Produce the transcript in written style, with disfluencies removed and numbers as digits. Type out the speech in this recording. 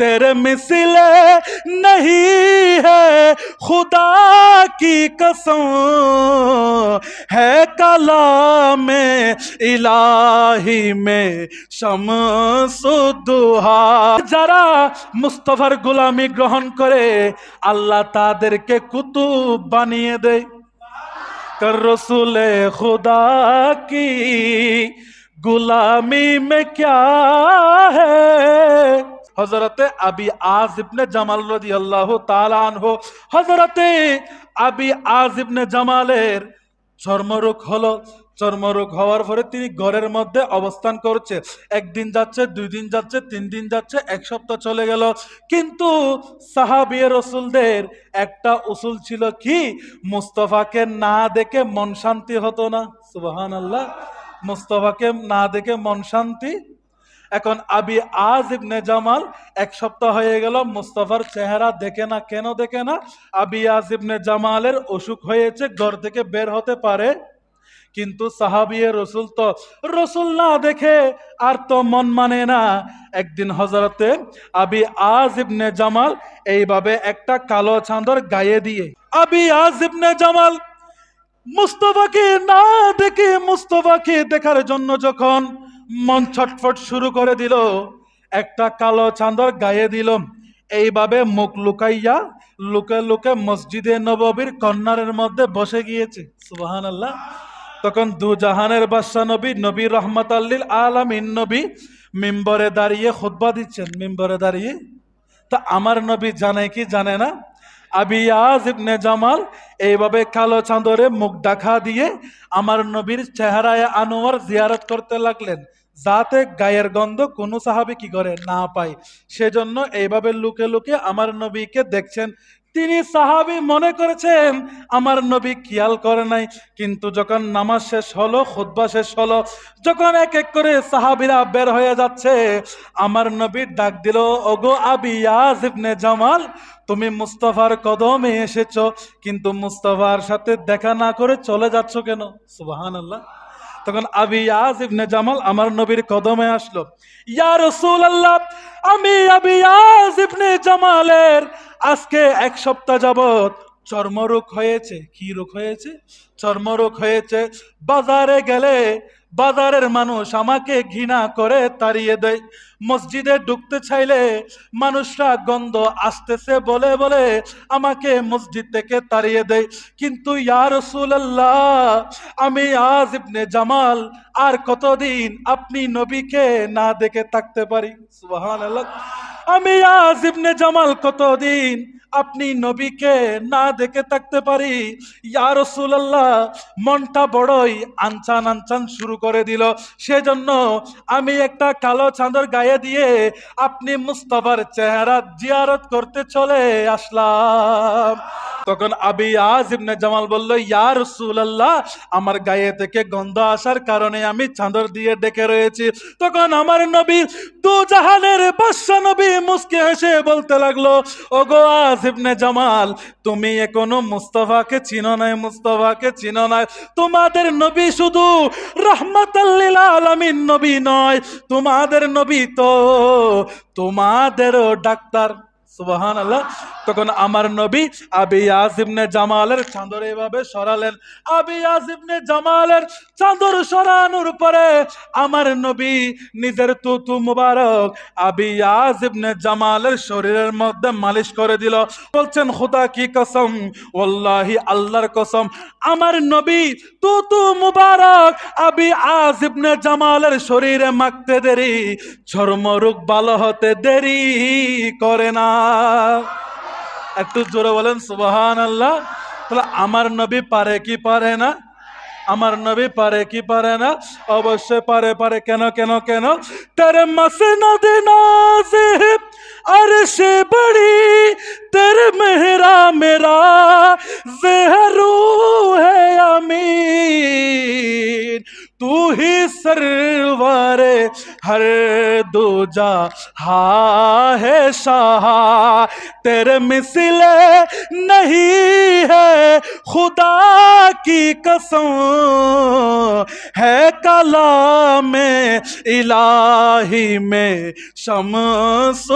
तेरे मिसले नहीं है खुदा की कसम, है कलाम इलाही में शमसुद्दुहा। যারা মুস্তাফার গোলামি গ্রহণ করে আল্লাহ তাদেরকে কুতুব বানিয়ে দেয়। कर रसूले खुदा की गुलामी में क्या है। हजरते अबी आज इब्ने जमाल रदियल्लाहु ताआला अन्हु, हजरते अबी आज इब्ने जमालेर चर्मरोग हलो। চর্মরোগ হওয়ার পরে তিনি ঘরের মধ্যে অবস্থান করছে। একদিন যাচ্ছে, 2 দিন যাচ্ছে, 3 দিন যাচ্ছে, 1 সপ্তাহ চলে গেল। কিন্তু সাহাবিয়ে রসুলদের একটা উসুল ছিল কি, মুস্তাফাকে না দেখে মন শান্তি হতো না। সুবহানাল্লাহ, মুস্তাফাকে না দেখে মন শান্তি। এখন আবি আজ ইবনে জামাল 1 সপ্তাহ হয়ে গেল মুস্তাফার চেহারা দেখে না। কেন দেখে না? আবি আজ ইবনে জামালের অসুখ হয়েছে, ঘর থেকে বের হতে পারে। কিন্তু সাহাবিয়ে রসুল তো রসুল না দেখে আর তো মন মানে না। একদিন হযরতে আবি আজ ইবনে জামাল এইভাবে একটা কালো চাদর গায়ে দিয়ে, আবি আজ ইবনে জামাল মুস্তাফাকে না দেখে মুস্তাফাকে দেখার জন্য যখন মন ছটফট শুরু করে দিল, একটা কালো চাদর গায়ে দিল। এইভাবে মুখ লুকাইয়া লুকে লুকে মসজিদে নববীর কর্নারের মধ্যে বসে গিয়েছে। সুবহানাল্লাহ। তখন দু জাহানের বাদশা নবী, নবী রহমাতাল লিল আলামিন নবী মিম্বরে দাঁড়িয়ে খুতবা দিচ্ছেন। মিম্বরে দাঁড়িয়ে তা আমার নবী জানে কি জানে না, আবি আজ ইবনে জামাল এইভাবে কালো চাদরে মুখ ঢাকা দিয়ে আমার নবীর চেহারায় আনোয়ার জিয়ারত করতে লাগলেন, যাতে গায়ের গন্ধ কোনো সাহাবী কি করে না পায়। সেজন্য এইভাবে লুকে লুকে আমার নবীকে দেখছেন। তিনি সাহাবী মনে করেছেন আমার নবী খেয়াল করে নাই। কিন্তু যখন নামাজ শেষ হলো, খুতবা শেষ হলো, যখন এক এক করে সাহাবীরা বের হয়ে যাচ্ছে, আমার নবী ডাক দিল, ওগো আবি আজ ইবনে জামাল, তুমি মুস্তাফার কদমে এসেছো, কিন্তু মুস্তাফার সাথে দেখা না করে চলে যাচ্ছ কেন? সুবহানাল্লাহ। তখন আবি আজ ইবনে জামাল আমার নবীর কদমে আসলো। ইয়া রাসূলুল্লাহ, আমি আবি আজ ইবনে জামালের আজকে 1 সপ্তাহ যাবত চর্মরোগ হয়েছে। কি রোগ হয়েছে? চর্মরোগ হয়েছে। বাজারে গেলে বাজারের মানুষ আমাকে ঘৃণা করে তাড়িয়ে দেয়। মসজিদে ঢুকতে চাইলে মানুষরা গন্ধ আসতেছে বলে বলে আমাকে মসজিদ থেকে তাড়িয়ে দেয়। কিন্তু ইয়া রাসূলুল্লাহ, আমি আজ ইবনে জামাল আর কতদিন আপনি নবীকে না দেখে থাকতে পারি? সুবহানাল্লাহ। আমি আজ ইবনে জামাল কতদিন আপনি নবীকে না দেখে থাকতে পারি? ইয়া রাসূলুল্লাহ, মনটা বড়ই আনচান আনচান শুরু করে দিল। সেজন্য আমি একটা কালো চাদর গায়ে দিয়ে আপনি মুস্তাফার চেহারা জিয়ারত করতে চলে আসলাম। তখন আবি আজ ইবনে জামাল বলল, ইয়া রাসূলুল্লাহ, আমার গায়ে থেকে গন্ধ আসার কারণে আমি চাদর দিয়ে ডেকে রয়েছি। তখন আমার নবী, দু জাহানের বাদশা নবী মুস্কি হেসে বলতে লাগলো, ওগো আজ ইবনে জামাল, তুমি এখনো মুস্তাফাকে চিনো নাই, মুস্তাফাকে চিনো নাই। তোমাদের নবী শুধু রাহমাতাল লিল আলামিন নবী নয়, তোমাদের নবী তো তোমাদেরও ডাক্তার। সুবহানাল্লাহ। তখন আমার নবী আবি আজ ইবনে জামালের চাদর এভাবে সরালেন। আবি আজ ইবনে জামালের চাদর সরানোর পরে আমার নবী নিজের তুতু মুবারক আবি আজ ইবনে জামালের শরীরের মধ্যে মালিশ করে দিল। বলছেন, খোদা কি কসম, ওয়াল্লাহি আল্লাহর কসম, আমার নবী তুতু মুবারক আবি আজ ইবনে জামালের শরীরে মাখতে দেরি, চর্মরোগ ভালো হতে দেরি করে না। একটু জোরে বলেন সুবহানাল্লাহ। তাহলে আমার নবী পারে কি পারে না? আমার নবী পারে কি পারে না? অবশ্যই পারে। পারে কেন কেন কেন? তেরে মসনদ নাজে আরশে বড়ি, তেরে মেহরা মেরা ज़हरू है अमीन, तू ही सरवारे हर दो जहां है शाह तेरे मिसले नहीं है खुदा की कसम है कलाम इलाही में शम्सुद्दुहा।